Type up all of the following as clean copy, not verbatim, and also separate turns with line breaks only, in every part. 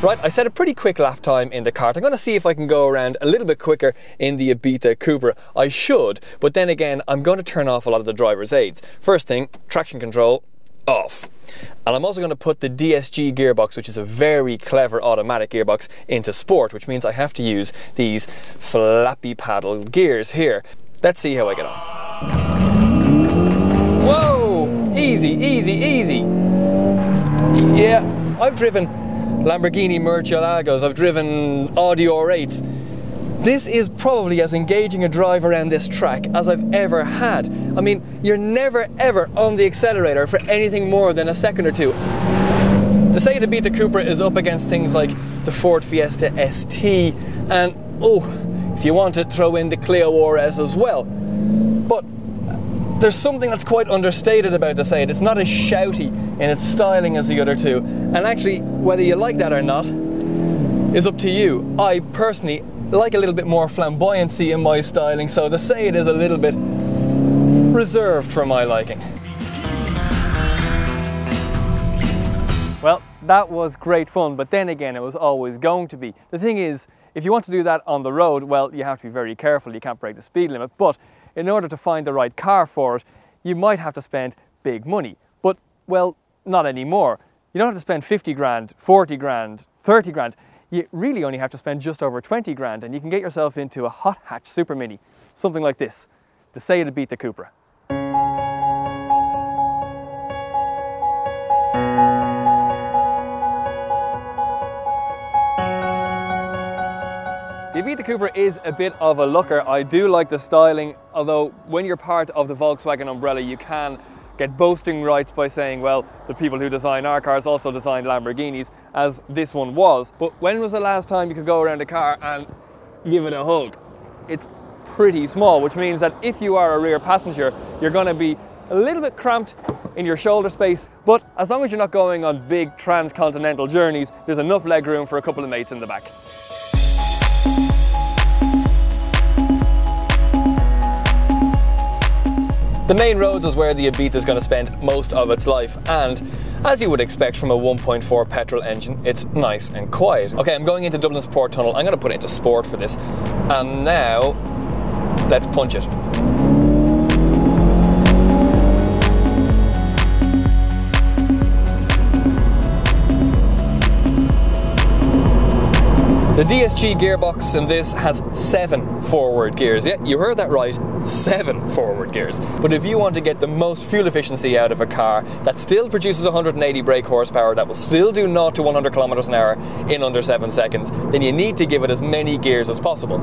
Right, I set a pretty quick lap time in the kart. I'm going to see if I can go around a little bit quicker in the Ibiza Cupra. I should, but then again, I'm going to turn off a lot of the driver's aids. First thing, traction control off. And I'm also going to put the DSG gearbox, which is a very clever automatic gearbox, into sport, which means I have to use these flappy paddle gears here. Let's see how I get on. Whoa! Easy, easy, easy. Yeah, I've driven Lamborghini Murcielagos, I've driven Audi R8s. This is probably as engaging a drive around this track as I've ever had. I mean, you're never ever on the accelerator for anything more than a second or two. The SEAT Ibiza Cupra is up against things like the Ford Fiesta ST, and if you want to throw in the Clio RS as well. But there's something that's quite understated about the SEAT. It's not as shouty in its styling as the other two. And actually, whether you like that or not, is up to you. I personally like a little bit more flamboyancy in my styling, so the SEAT is a little bit reserved for my liking. Well, that was great fun, but then again, it was always going to be. The thing is, if you want to do that on the road, well, you have to be very careful. You can't break the speed limit, but in order to find the right car for it, you might have to spend big money. But, well, not anymore. You don't have to spend 50 grand, 40 grand, 30 grand. You really only have to spend just over 20 grand, and you can get yourself into a hot hatch super mini. Something like this, the SEAT Ibiza Cupra. The Ibiza Cupra is a bit of a looker. I do like the styling, although when you're part of the Volkswagen umbrella, you can get boasting rights by saying, well, the people who design our cars also designed Lamborghinis, as this one was. But when was the last time you could go around a car and give it a hug? It's pretty small, which means that if you are a rear passenger, you're going to be a little bit cramped in your shoulder space, but as long as you're not going on big transcontinental journeys, there's enough leg room for a couple of mates in the back. The main roads is where the Ibiza is going to spend most of its life, and as you would expect from a 1.4 petrol engine, it's nice and quiet. Okay, I'm going into Dublin's Port Tunnel. I'm going to put it into sport for this. And now, let's punch it. The DSG gearbox in this has 7 forward gears. Yeah, you heard that right, 7 forward gears. But if you want to get the most fuel efficiency out of a car that still produces 180 brake horsepower, that will still do 0 to 100 kilometers an hour in under 7 seconds, then you need to give it as many gears as possible.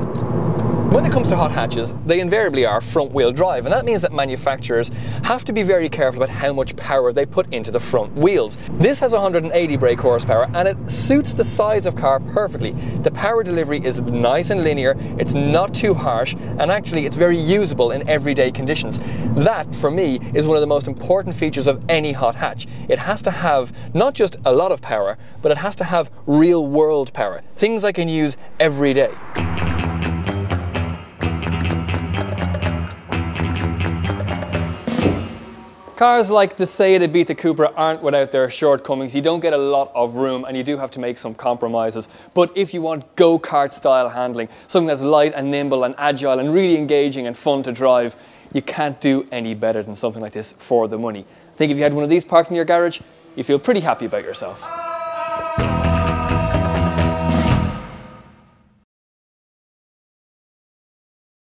When it comes to hot hatches, they invariably are front-wheel drive, and that means that manufacturers have to be very careful about how much power they put into the front wheels. This has 180 brake horsepower, and it suits the size of car perfectly. The power delivery is nice and linear, it's not too harsh, and actually it's very usable in everyday conditions. That, for me, is one of the most important features of any hot hatch. It has to have not just a lot of power, but it has to have real-world power, things I can use every day. Cars like the SEAT Ibiza Cupra aren't without their shortcomings. You don't get a lot of room and you do have to make some compromises. But if you want Go Kart style handling, something that's light and nimble and agile and really engaging and fun to drive, you can't do any better than something like this for the money. I think if you had one of these parked in your garage, you feel pretty happy about yourself.